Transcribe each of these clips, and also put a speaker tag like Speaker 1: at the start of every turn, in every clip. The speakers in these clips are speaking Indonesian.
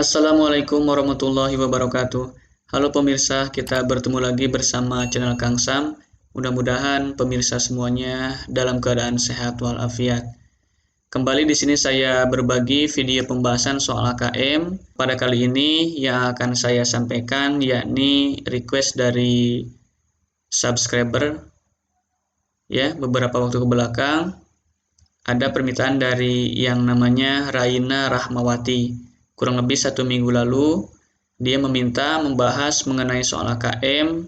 Speaker 1: Assalamualaikum warahmatullahi wabarakatuh. Halo pemirsa, kita bertemu lagi bersama channel Kang Sam. Mudah-mudahan pemirsa semuanya dalam keadaan sehat walafiat. Kembali di sini saya berbagi video pembahasan soal AKM. Pada kali ini yang akan saya sampaikan yakni request dari subscriber. Ya, beberapa waktu ke belakang ada permintaan dari yang namanya Raina Rahmawati. Kurang lebih 1 minggu lalu, dia meminta membahas mengenai soal AKM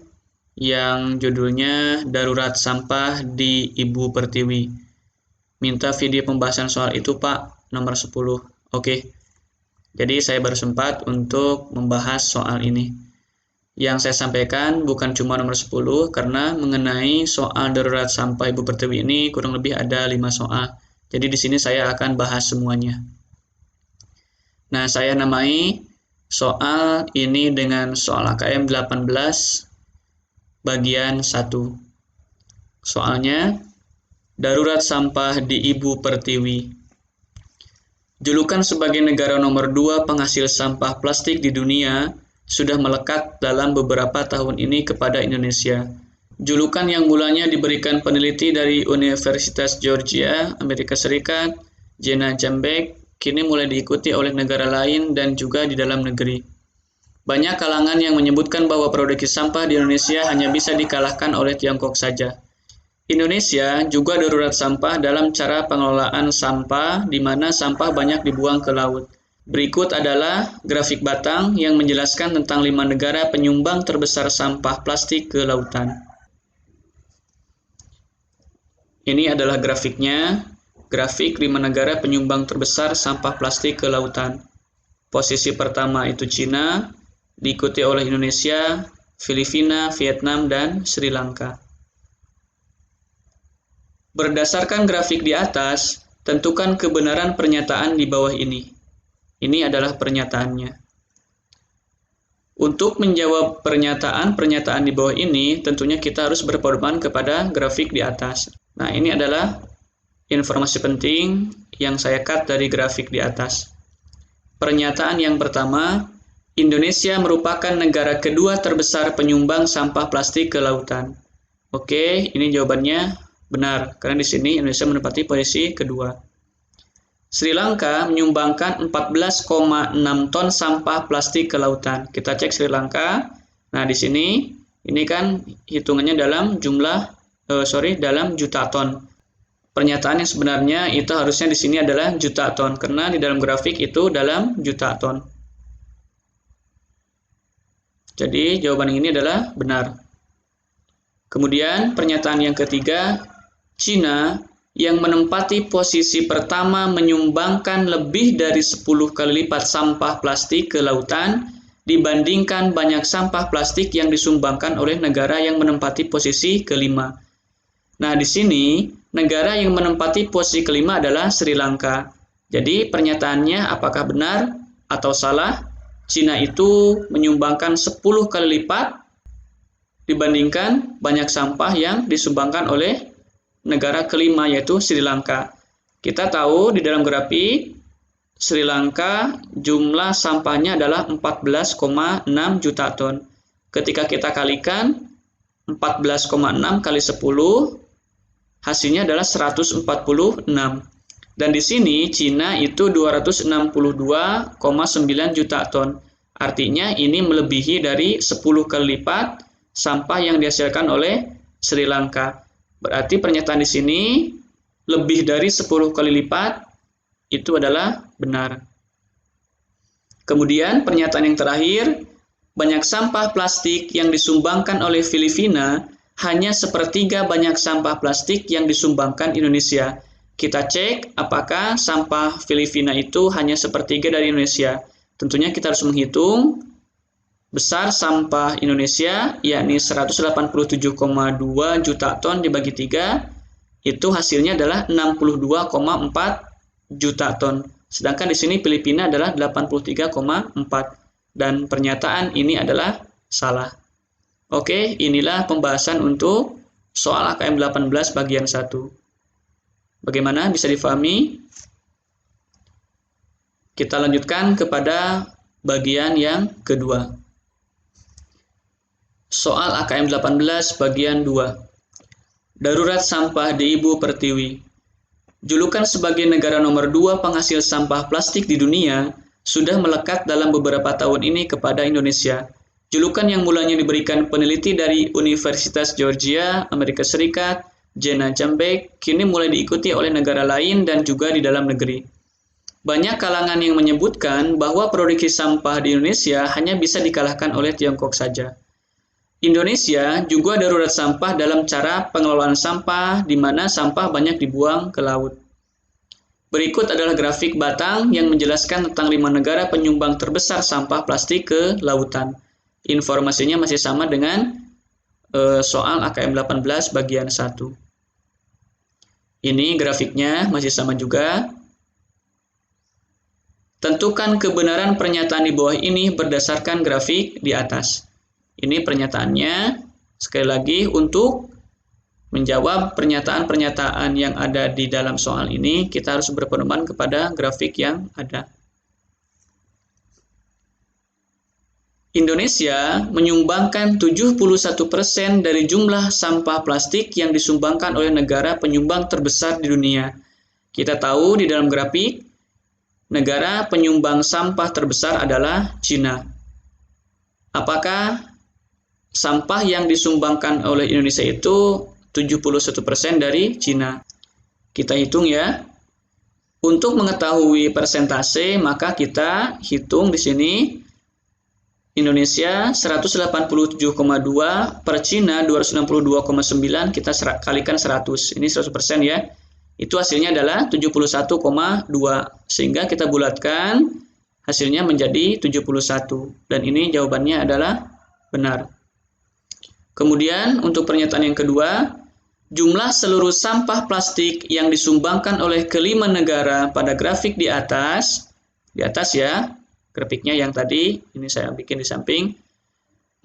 Speaker 1: yang judulnya Darurat Sampah di Ibu Pertiwi. Minta video pembahasan soal itu, Pak, nomor 10. Oke, jadi saya baru sempat untuk membahas soal ini. Yang saya sampaikan bukan cuma nomor 10, karena mengenai soal darurat sampah Ibu Pertiwi ini kurang lebih ada 5 soal. Jadi di sini saya akan bahas semuanya. Nah, saya namai soal ini dengan soal AKM 18 bagian 1. Soalnya, darurat sampah di Ibu Pertiwi. Julukan sebagai negara nomor 2 penghasil sampah plastik di dunia sudah melekat dalam beberapa tahun ini kepada Indonesia. Julukan yang mulanya diberikan peneliti dari Universitas Georgia, Amerika Serikat, Jenna Jambek, kini mulai diikuti oleh negara lain dan juga di dalam negeri. Banyak kalangan yang menyebutkan bahwa produksi sampah di Indonesia hanya bisa dikalahkan oleh Tiongkok saja. Indonesia juga darurat sampah dalam cara pengelolaan sampah, di mana sampah banyak dibuang ke laut. Berikut adalah grafik batang yang menjelaskan tentang 5 negara penyumbang terbesar sampah plastik ke lautan. Ini adalah grafiknya. Grafik 5 negara penyumbang terbesar sampah plastik ke lautan. Posisi pertama itu Cina, diikuti oleh Indonesia, Filipina, Vietnam, dan Sri Lanka. Berdasarkan grafik di atas, tentukan kebenaran pernyataan di bawah ini. Ini adalah pernyataannya. Untuk menjawab pernyataan di bawah ini, tentunya kita harus berpedoman kepada grafik di atas. Nah, ini adalah informasi penting yang saya cut dari grafik di atas. Pernyataan yang pertama, Indonesia merupakan negara kedua terbesar penyumbang sampah plastik ke lautan. Oke, ini jawabannya benar, karena di sini Indonesia menempati posisi kedua. Sri Lanka menyumbangkan 14,6 ton sampah plastik ke lautan. Kita cek Sri Lanka. Nah, di sini ini kan hitungannya dalam dalam juta ton. Pernyataan yang sebenarnya itu harusnya di sini adalah juta ton, karena di dalam grafik itu dalam juta ton. Jadi jawaban ini adalah benar. Kemudian pernyataan yang ketiga, Cina yang menempati posisi pertama menyumbangkan lebih dari 10 kali lipat sampah plastik ke lautan dibandingkan banyak sampah plastik yang disumbangkan oleh negara yang menempati posisi kelima. Nah, di sini negara yang menempati posisi kelima adalah Sri Lanka. Jadi pernyataannya apakah benar atau salah? Cina itu menyumbangkan 10 kali lipat dibandingkan banyak sampah yang disumbangkan oleh negara kelima, yaitu Sri Lanka. Kita tahu di dalam grafik Sri Lanka jumlah sampahnya adalah 14,6 juta ton. Ketika kita kalikan 14,6 kali 10, hasilnya adalah 146. Dan di sini Cina itu 262,9 juta ton. Artinya ini melebihi dari 10 kali lipat sampah yang dihasilkan oleh Sri Lanka. Berarti pernyataan di sini lebih dari 10 kali lipat itu adalah benar. Kemudian pernyataan yang terakhir, banyak sampah plastik yang disumbangkan oleh Filipina hanya sepertiga banyak sampah plastik yang disumbangkan Indonesia. Kita cek apakah sampah Filipina itu hanya sepertiga dari Indonesia. Tentunya kita harus menghitung besar sampah Indonesia, yakni 187,2 juta ton dibagi 3, itu hasilnya adalah 62,4 juta ton. Sedangkan di sini Filipina adalah 83,4. Dan pernyataan ini adalah salah. Oke, inilah pembahasan untuk soal AKM 18 bagian 1. Bagaimana, bisa difahami? Kita lanjutkan kepada bagian yang kedua. Soal AKM 18 bagian 2. Darurat sampah di Ibu Pertiwi. Julukan sebagai negara nomor 2 penghasil sampah plastik di dunia sudah melekat dalam beberapa tahun ini kepada Indonesia. Julukan yang mulanya diberikan peneliti dari Universitas Georgia, Amerika Serikat, Jena Jambek, kini mulai diikuti oleh negara lain dan juga di dalam negeri. Banyak kalangan yang menyebutkan bahwa produksi sampah di Indonesia hanya bisa dikalahkan oleh Tiongkok saja. Indonesia juga darurat sampah dalam cara pengelolaan sampah, di mana sampah banyak dibuang ke laut. Berikut adalah grafik batang yang menjelaskan tentang 5 negara penyumbang terbesar sampah plastik ke lautan. Informasinya masih sama dengan soal AKM 18 bagian 1. Ini grafiknya masih sama juga. Tentukan kebenaran pernyataan di bawah ini berdasarkan grafik di atas. Ini pernyataannya, sekali lagi untuk menjawab pernyataan-pernyataan yang ada di dalam soal ini, kita harus berpedoman kepada grafik yang ada. Indonesia menyumbangkan 71% dari jumlah sampah plastik yang disumbangkan oleh negara penyumbang terbesar di dunia. Kita tahu di dalam grafik, negara penyumbang sampah terbesar adalah Cina. Apakah sampah yang disumbangkan oleh Indonesia itu 71% dari Cina? Kita hitung ya. Untuk mengetahui persentase, maka kita hitung di sini Indonesia 187,2 per Cina 262,9, kita kalikan 100. Ini 100% ya. Itu hasilnya adalah 71,2. Sehingga kita bulatkan hasilnya menjadi 71. Dan ini jawabannya adalah benar. Kemudian untuk pernyataan yang kedua, jumlah seluruh sampah plastik yang disumbangkan oleh kelima negara pada grafik di atas ya, grafiknya yang tadi, ini saya bikin di samping,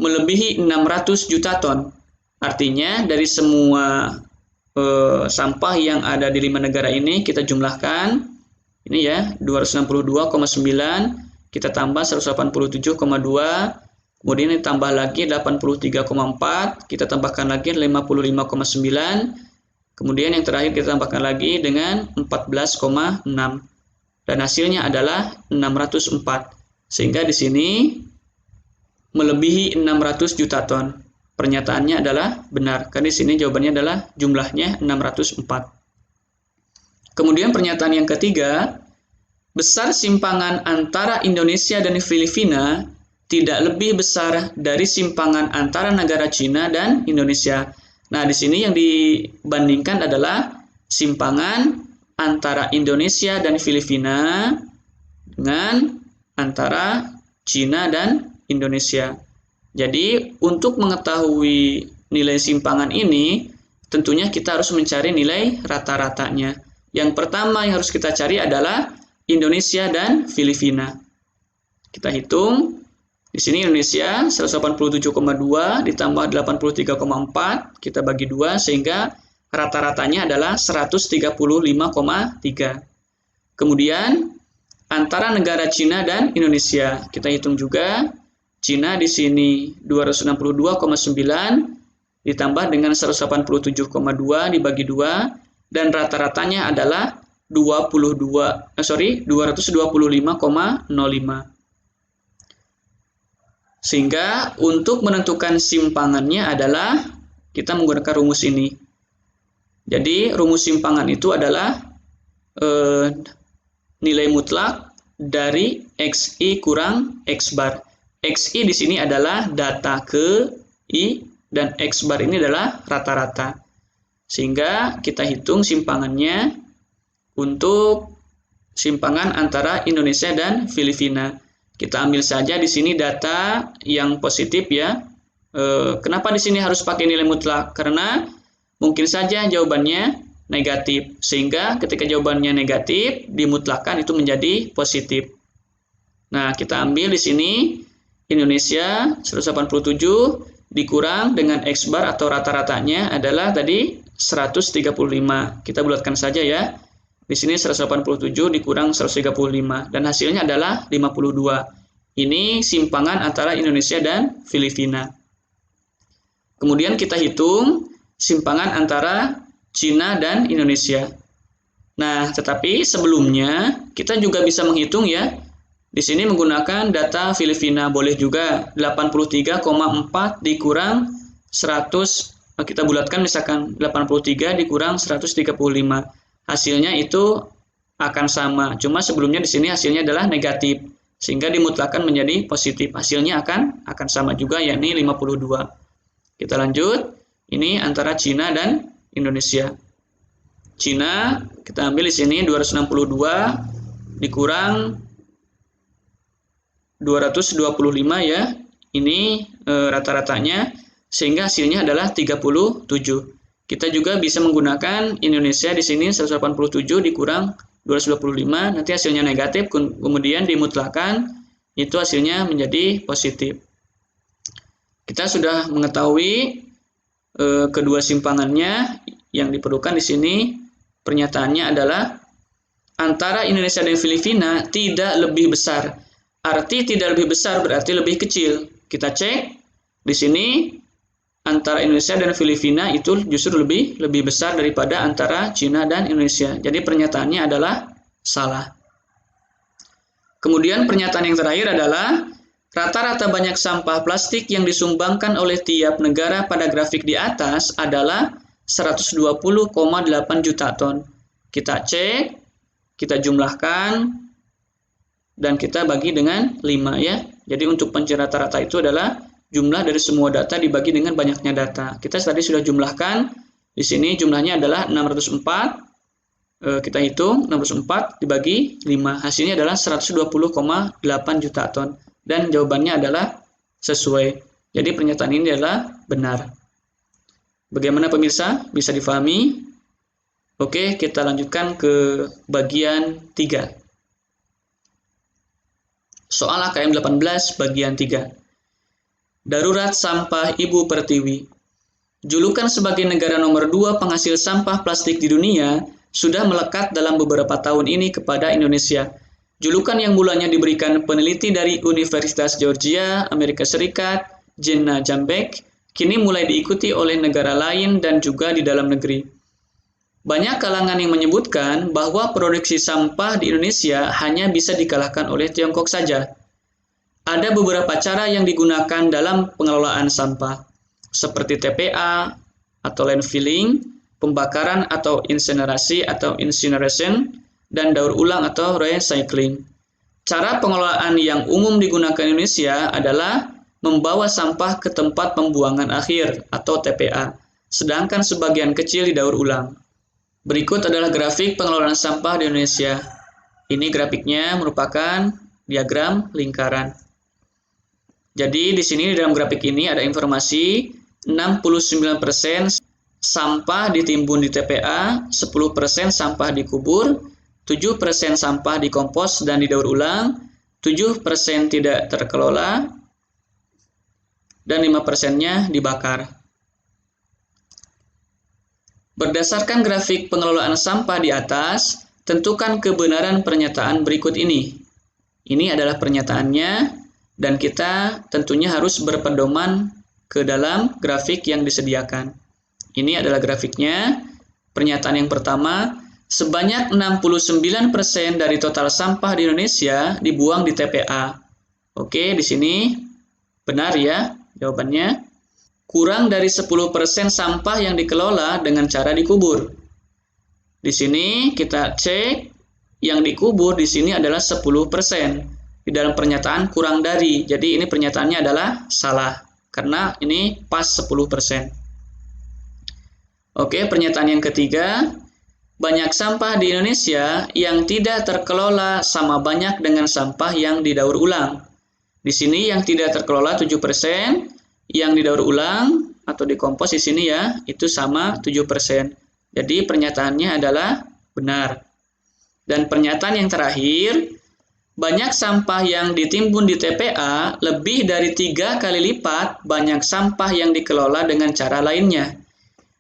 Speaker 1: melebihi 600 juta ton. Artinya dari semua sampah yang ada di 5 negara ini kita jumlahkan, ini ya, 262,9, kita tambah 187,2, kemudian ditambah lagi 83,4, kita tambahkan lagi 55,9, kemudian yang terakhir kita tambahkan lagi dengan 14,6. Dan hasilnya adalah 604. Sehingga di sini melebihi 600 juta ton. Pernyataannya adalah benar. Karena di sini jawabannya adalah jumlahnya 604. Kemudian pernyataan yang ketiga, besar simpangan antara Indonesia dan Filipina tidak lebih besar dari simpangan antara negara Cina dan Indonesia. Nah, di sini yang dibandingkan adalah simpangan antara Indonesia dan Filipina dengan antara Cina dan Indonesia. Jadi, untuk mengetahui nilai simpangan ini, tentunya kita harus mencari nilai rata-ratanya. Yang pertama yang harus kita cari adalah Indonesia dan Filipina. Kita hitung, di sini Indonesia 187,2 ditambah 83,4, kita bagi 2 sehingga rata-ratanya adalah 135,3. Kemudian antara negara Cina dan Indonesia, kita hitung juga. Cina di sini 262,9 ditambah dengan 187,2 dibagi 2 dan rata-ratanya adalah 225,05. Sehingga untuk menentukan simpangannya adalah kita menggunakan rumus ini. Jadi rumus simpangan itu adalah nilai mutlak dari XI kurang X bar. XI di sini adalah data ke I dan X bar ini adalah rata-rata. Sehingga kita hitung simpangannya untuk simpangan antara Indonesia dan Filipina. Kita ambil saja di sini data yang positif ya. Kenapa di sini harus pakai nilai mutlak? Karena mungkin saja jawabannya negatif, sehingga ketika jawabannya negatif dimutlakan itu menjadi positif. Nah, kita ambil di sini Indonesia 187 dikurang dengan X bar atau rata-ratanya adalah tadi 135. Kita bulatkan saja ya. Di sini 187 dikurang 135 dan hasilnya adalah 52. Ini simpangan antara Indonesia dan Filipina. Kemudian kita hitung simpangan antara Cina dan Indonesia. Nah, tetapi sebelumnya kita juga bisa menghitung ya. Di sini menggunakan data Filipina, boleh juga 83,4 dikurang 100, kita bulatkan misalkan 83 dikurang 135. Hasilnya itu akan sama. Cuma sebelumnya di sini hasilnya adalah negatif, sehingga dimutlakan menjadi positif. Hasilnya akan sama juga, yakni 52. Kita lanjut. Ini antara Cina dan Indonesia. Cina kita ambil di sini 262 dikurang 225 ya. Ini rata-ratanya, sehingga hasilnya adalah 37. Kita juga bisa menggunakan Indonesia di sini 187 dikurang 225, nanti hasilnya negatif, kemudian dimutlakan, itu hasilnya menjadi positif. Kita sudah mengetahui kedua simpangannya. Yang diperlukan di sini pernyataannya adalah antara Indonesia dan Filipina tidak lebih besar. Arti tidak lebih besar berarti lebih kecil. Kita cek di sini antara Indonesia dan Filipina itu justru lebih besar daripada antara Cina dan Indonesia. Jadi pernyataannya adalah salah. Kemudian pernyataan yang terakhir adalah rata-rata banyak sampah plastik yang disumbangkan oleh tiap negara pada grafik di atas adalah 120,8 juta ton. Kita cek, kita jumlahkan, dan kita bagi dengan 5 ya. Jadi untuk pencari rata-rata itu adalah jumlah dari semua data dibagi dengan banyaknya data. Kita tadi sudah jumlahkan, di sini jumlahnya adalah 604. Kita hitung 604 dibagi 5. Hasilnya adalah 120,8 juta ton. Dan jawabannya adalah sesuai. Jadi pernyataan ini adalah benar. Bagaimana pemirsa? Bisa difahami? Oke, kita lanjutkan ke bagian 3. Soal AKM 18 bagian 3. Darurat sampah Ibu Pertiwi. Julukan sebagai negara nomor 2 penghasil sampah plastik di dunia sudah melekat dalam beberapa tahun ini kepada Indonesia. Julukan yang mulanya diberikan peneliti dari Universitas Georgia, Amerika Serikat, Jenna Jambek, kini mulai diikuti oleh negara lain dan juga di dalam negeri. Banyak kalangan yang menyebutkan bahwa produksi sampah di Indonesia hanya bisa dikalahkan oleh Tiongkok saja. Ada beberapa cara yang digunakan dalam pengelolaan sampah, seperti TPA atau landfilling, pembakaran atau incinerasi atau incineration, dan daur ulang atau recycling. Cara pengelolaan yang umum digunakan Indonesia adalah membawa sampah ke tempat pembuangan akhir atau TPA, sedangkan sebagian kecil didaur ulang. Berikut adalah grafik pengelolaan sampah di Indonesia. Ini grafiknya merupakan diagram lingkaran. Jadi di sini di dalam grafik ini ada informasi 69% sampah ditimbun di TPA, 10% sampah dikubur, 7% sampah dikompos dan didaur ulang, 7% tidak terkelola, dan 5%-nya dibakar. Berdasarkan grafik pengelolaan sampah di atas, tentukan kebenaran pernyataan berikut ini. Ini adalah pernyataannya, dan kita tentunya harus berpedoman ke dalam grafik yang disediakan. Ini adalah grafiknya. Pernyataan yang pertama, sebanyak 69% dari total sampah di Indonesia dibuang di TPA. Oke, di sini benar ya jawabannya. Kurang dari 10% sampah yang dikelola dengan cara dikubur. Di sini kita cek yang dikubur di sini adalah 10%. Di dalam pernyataan kurang dari. Jadi ini pernyataannya adalah salah karena ini pas 10%. Oke, pernyataan yang ketiga, banyak sampah di Indonesia yang tidak terkelola sama banyak dengan sampah yang didaur ulang. Di sini yang tidak terkelola 7%, yang didaur ulang atau dikompos di sini ya, itu sama 7%. Jadi pernyataannya adalah benar. Dan pernyataan yang terakhir, banyak sampah yang ditimbun di TPA lebih dari 3 kali lipat banyak sampah yang dikelola dengan cara lainnya.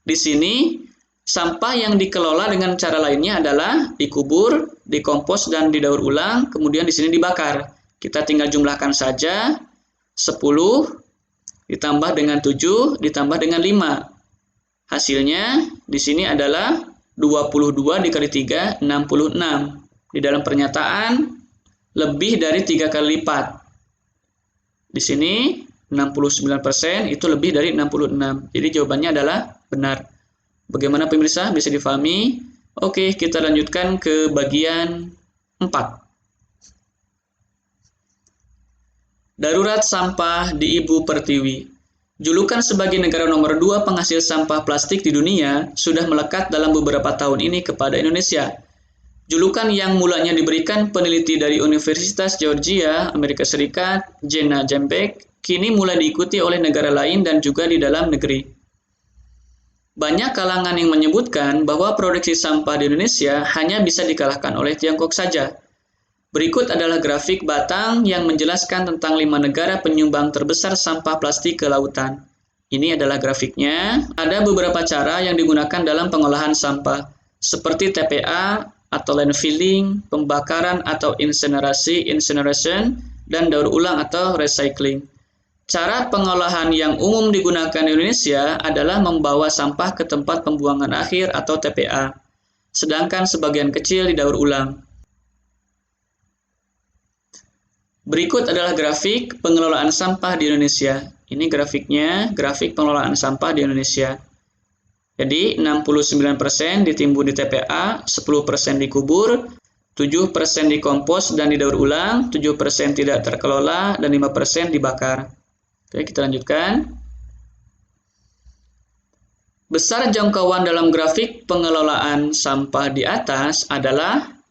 Speaker 1: Di sini, sampah yang dikelola dengan cara lainnya adalah dikubur, dikompos, dan didaur ulang, kemudian di sini dibakar. Kita tinggal jumlahkan saja. 10 ditambah dengan 7 ditambah dengan 5. Hasilnya di sini adalah 22 dikali 3, 66. Di dalam pernyataan lebih dari 3 kali lipat. Di sini 69% itu lebih dari 66. Jadi jawabannya adalah benar. Bagaimana pemirsa? Bisa difahami? Oke, kita lanjutkan ke bagian 4. Darurat sampah di Ibu Pertiwi. Julukan sebagai negara nomor 2 penghasil sampah plastik di dunia sudah melekat dalam beberapa tahun ini kepada Indonesia. Julukan yang mulanya diberikan peneliti dari Universitas Georgia, Amerika Serikat, Jenna Jambek, kini mulai diikuti oleh negara lain dan juga di dalam negeri. Banyak kalangan yang menyebutkan bahwa produksi sampah di Indonesia hanya bisa dikalahkan oleh Tiongkok saja. Berikut adalah grafik batang yang menjelaskan tentang 5 negara penyumbang terbesar sampah plastik ke lautan. Ini adalah grafiknya. Ada beberapa cara yang digunakan dalam pengolahan sampah, seperti TPA atau landfilling, pembakaran atau incineration, dan daur ulang atau recycling. Cara pengolahan yang umum digunakan di Indonesia adalah membawa sampah ke tempat pembuangan akhir atau TPA, sedangkan sebagian kecil didaur ulang. Berikut adalah grafik pengelolaan sampah di Indonesia. Ini grafiknya, grafik pengelolaan sampah di Indonesia. Jadi 69% ditimbun di TPA, 10% dikubur, 7% dikompos dan didaur ulang, 7% tidak terkelola, dan 5% dibakar. Oke, kita lanjutkan. Besar jangkauan dalam grafik pengelolaan sampah di atas adalah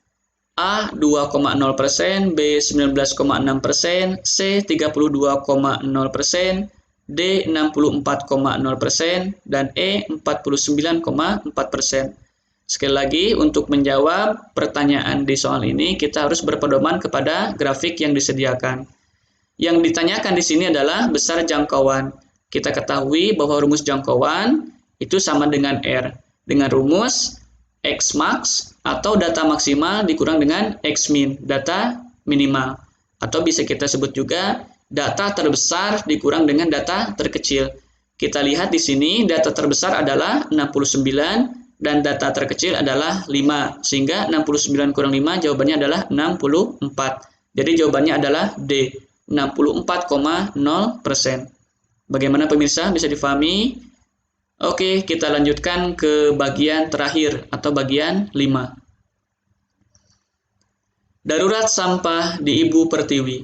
Speaker 1: A 2,0%, B 19,6%, C 32,0%, D 64,0%, dan E 49,4%. Sekali lagi, untuk menjawab pertanyaan di soal ini, kita harus berpedoman kepada grafik yang disediakan. Yang ditanyakan di sini adalah besar jangkauan. Kita ketahui bahwa rumus jangkauan itu sama dengan R, dengan rumus X max atau data maksimal dikurang dengan X min, data minimal. Atau bisa kita sebut juga data terbesar dikurang dengan data terkecil. Kita lihat di sini data terbesar adalah 69 dan data terkecil adalah 5. Sehingga 69 kurang 5 jawabannya adalah 64. Jadi jawabannya adalah D, 64,0%. Bagaimana pemirsa? Bisa difahami? Oke, kita lanjutkan ke bagian terakhir atau bagian 5. Darurat sampah di Ibu Pertiwi.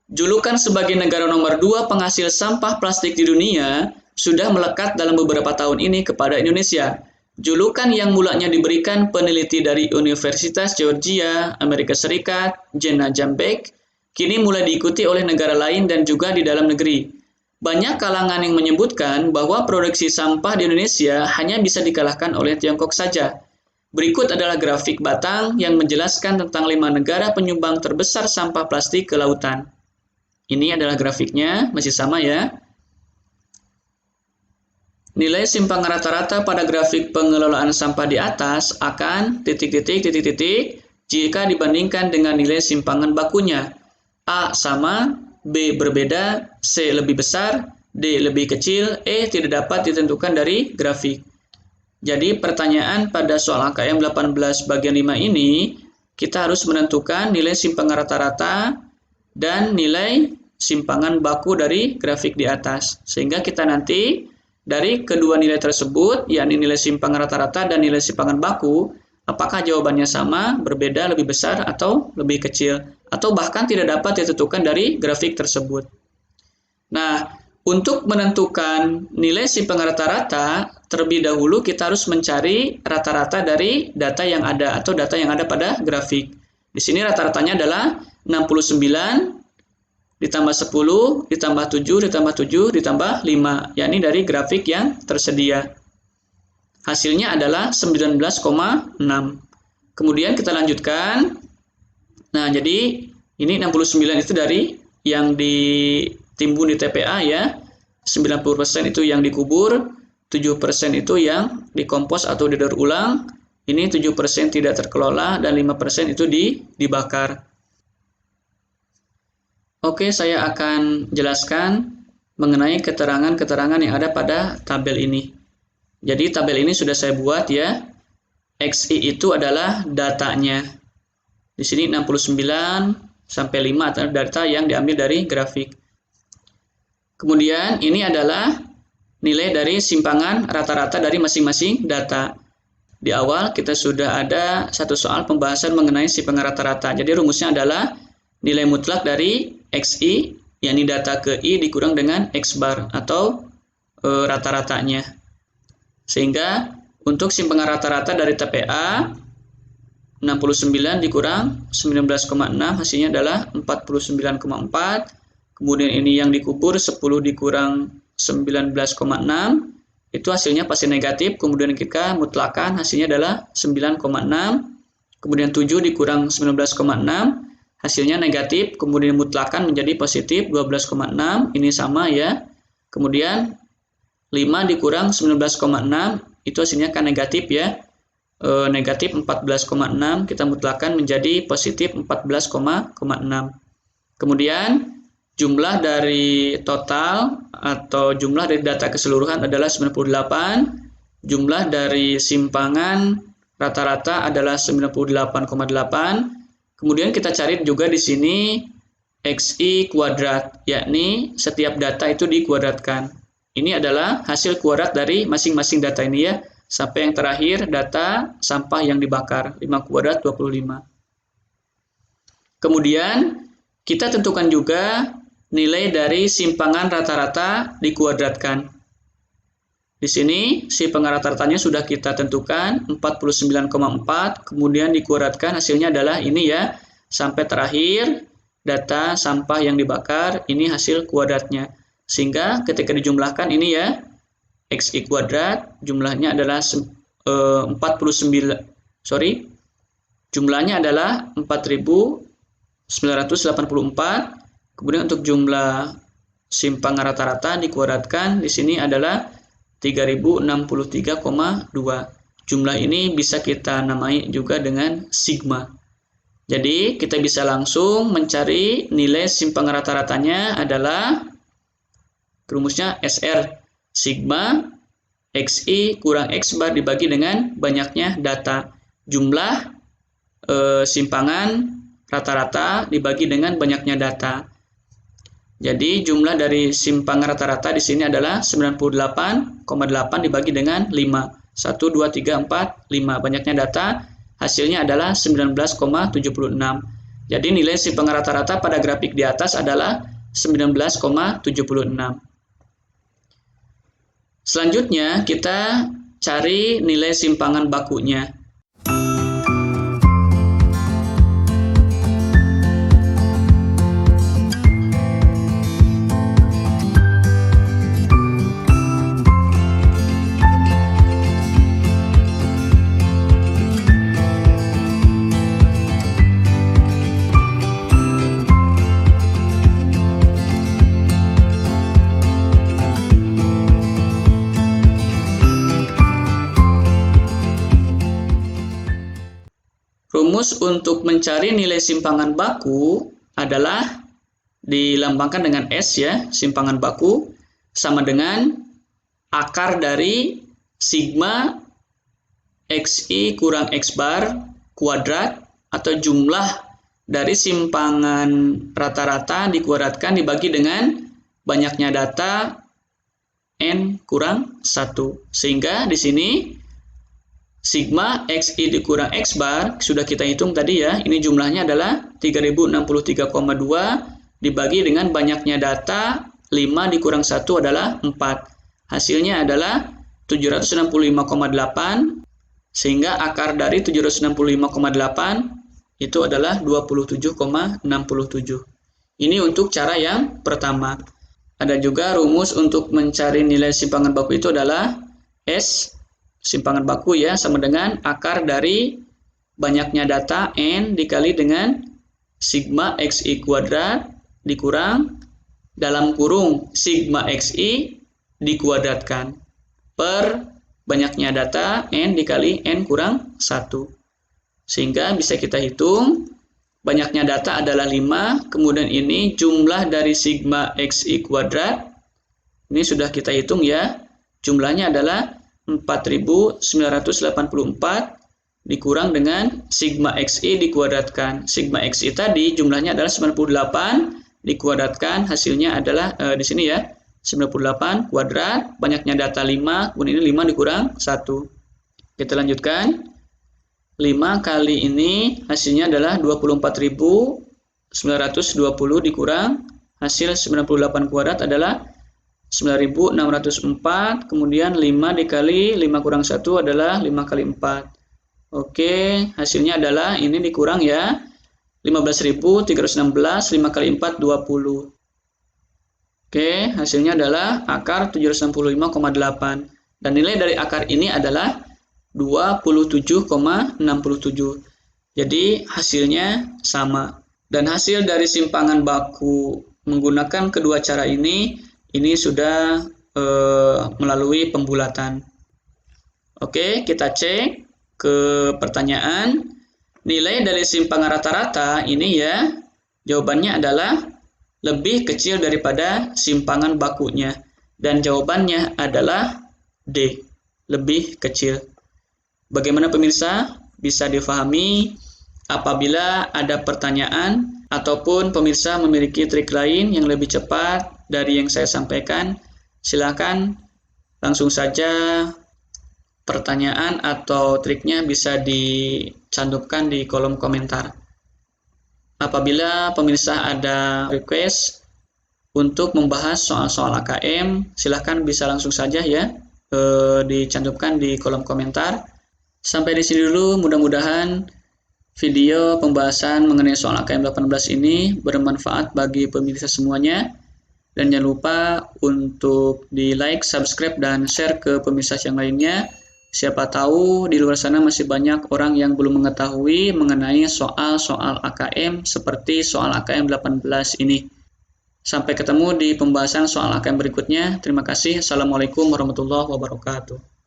Speaker 1: Julukan sebagai negara nomor 2 penghasil sampah plastik di dunia sudah melekat dalam beberapa tahun ini kepada Indonesia. Julukan yang mulanya diberikan peneliti dari Universitas Georgia, Amerika Serikat, Jenna Jambek, kini mulai diikuti oleh negara lain dan juga di dalam negeri. Banyak kalangan yang menyebutkan bahwa produksi sampah di Indonesia hanya bisa dikalahkan oleh Tiongkok saja. Berikut adalah grafik batang yang menjelaskan tentang 5 negara penyumbang terbesar sampah plastik ke lautan. Ini adalah grafiknya, masih sama ya. Nilai simpangan rata-rata pada grafik pengelolaan sampah di atas akan ... jika dibandingkan dengan nilai simpangan bakunya. A sama, B berbeda, C lebih besar, D lebih kecil, E tidak dapat ditentukan dari grafik. Jadi pertanyaan pada soal AKM 18 bagian 5 ini, kita harus menentukan nilai simpangan rata-rata dan nilai simpangan baku dari grafik di atas. Sehingga kita nanti dari kedua nilai tersebut, yakni nilai simpangan rata-rata dan nilai simpangan baku, apakah jawabannya sama, berbeda, lebih besar, atau lebih kecil, atau bahkan tidak dapat ditentukan dari grafik tersebut. Nah, untuk menentukan nilai simpangan rata-rata, terlebih dahulu kita harus mencari rata-rata dari data yang ada atau data yang ada pada grafik. Di sini rata-ratanya adalah 69 ditambah 10 ditambah 7 ditambah 7 ditambah 5, yakni dari grafik yang tersedia. Hasilnya adalah 19,6. Kemudian kita lanjutkan. Nah, jadi ini 69 itu dari yang ditimbun di TPA ya. 90% itu yang dikubur, 7% itu yang dikompos atau didaur ulang. Ini 7% tidak terkelola dan 5% itu dibakar. Oke, saya akan jelaskan mengenai keterangan-keterangan yang ada pada tabel ini. Jadi tabel ini sudah saya buat ya. XI itu adalah datanya. Di sini 69 sampai 5 adalah data yang diambil dari grafik. Kemudian ini adalah nilai dari simpangan rata-rata dari masing-masing data. Di awal kita sudah ada satu soal pembahasan mengenai simpangan rata-rata. Jadi rumusnya adalah nilai mutlak dari XI, yakni data ke I dikurang dengan X bar atau rata-ratanya. Sehingga untuk simpangan rata-rata dari TPA 69 dikurang 19,6 hasilnya adalah 49,4. Kemudian ini yang dikubur 10 dikurang 19,6 itu hasilnya pasti negatif. Kemudian kita mutlakan hasilnya adalah 9,6. Kemudian 7 dikurang 19,6 hasilnya negatif. Kemudian mutlakan menjadi positif 12,6. Ini sama ya. Kemudian 5 dikurang 19,6 itu hasilnya kan negatif ya. Negatif 14,6 kita mutlakan menjadi positif 14,6. Kemudian jumlah dari total atau jumlah dari data keseluruhan adalah 98. Jumlah dari simpangan rata-rata adalah 98,8. Kemudian kita cari juga di sini XI kuadrat, yakni setiap data itu dikuadratkan. Ini adalah hasil kuadrat dari masing-masing data ini ya. Sampai yang terakhir data sampah yang dibakar 5 kuadrat 25. Kemudian kita tentukan juga nilai dari simpangan rata-rata dikuadratkan. Di sini simpangan rata-ratanya sudah kita tentukan 49,4, kemudian dikuadratkan hasilnya adalah ini ya. Sampai terakhir data sampah yang dibakar ini hasil kuadratnya. Sehingga ketika dijumlahkan ini ya, XI kuadrat jumlahnya adalah jumlahnya adalah 4.984. Kemudian untuk jumlah simpangan rata-rata dikuadratkan di sini adalah 3063,2. Jumlah ini bisa kita namai juga dengan sigma. Jadi kita bisa langsung mencari nilai simpangan rata-ratanya adalah rumusnya SR sigma XI kurang X bar dibagi dengan banyaknya data. Jumlah simpangan rata-rata dibagi dengan banyaknya data. Jadi jumlah dari simpangan rata-rata di sini adalah 98,8 dibagi dengan 5. 1, 2, 3, 4, 5. Banyaknya data hasilnya adalah 19,76. Jadi nilai simpangan rata-rata pada grafik di atas adalah 19,76. Selanjutnya kita cari nilai simpangan bakunya. Rumus untuk mencari nilai simpangan baku adalah dilambangkan dengan S ya, simpangan baku sama dengan akar dari sigma XI kurang X bar kuadrat atau jumlah dari simpangan rata-rata dikuadratkan dibagi dengan banyaknya data N kurang 1. Sehingga di sini sigma XI dikurang X bar sudah kita hitung tadi ya. Ini jumlahnya adalah 3063,2 dibagi dengan banyaknya data 5 dikurang 1 adalah 4. Hasilnya adalah 765,8 sehingga akar dari 765,8 itu adalah 27,67. Ini untuk cara yang pertama. Ada juga rumus untuk mencari nilai simpangan baku itu adalah S simpangan baku ya sama dengan akar dari banyaknya data N dikali dengan sigma XI kuadrat dikurang dalam kurung sigma XI dikuadratkan per banyaknya data N dikali N kurang 1. Sehingga bisa kita hitung banyaknya data adalah 5, kemudian ini jumlah dari sigma xi kuadrat, ini sudah kita hitung ya, jumlahnya adalah 4984 dikurang dengan sigma xi dikuadratkan. Sigma xi tadi jumlahnya adalah 98 dikuadratkan, hasilnya adalah di sini ya, 98 kuadrat, banyaknya data 5, kemudian ini 5 dikurang 1. Kita lanjutkan. 5 kali ini hasilnya adalah 24.920 dikurang hasil 98 kuadrat adalah 9.604, kemudian 5 dikali 5 kurang 1 adalah 5 kali 4. Oke, hasilnya adalah ini dikurang ya, 15.316, 5 kali 4 20. Oke, hasilnya adalah akar 765,8 dan nilai dari akar ini adalah 27,67. Jadi hasilnya sama. Dan hasil dari simpangan baku menggunakan kedua cara ini sudah melalui pembulatan. Oke, kita cek ke pertanyaan. Nilai dari simpangan rata-rata ini ya, jawabannya adalah lebih kecil daripada simpangan bakunya. Dan jawabannya adalah D, lebih kecil. Bagaimana pemirsa? Bisa difahami? Apabila ada pertanyaan ataupun pemirsa memiliki trik lain yang lebih cepat dari yang saya sampaikan, silakan langsung saja pertanyaan atau triknya bisa dicantumkan di kolom komentar. Apabila pemirsa ada request untuk membahas soal-soal AKM, silakan bisa langsung saja ya dicantumkan di kolom komentar. Sampai di sini dulu, mudah-mudahan video pembahasan mengenai soal AKM 18 ini bermanfaat bagi pemirsa semuanya. Dan jangan lupa untuk di like, subscribe, dan share ke pemirsa yang lainnya. Siapa tahu di luar sana masih banyak orang yang belum mengetahui mengenai soal-soal AKM seperti soal AKM 18 ini. Sampai ketemu di pembahasan soal AKM berikutnya. Terima kasih. Assalamualaikum warahmatullahi wabarakatuh.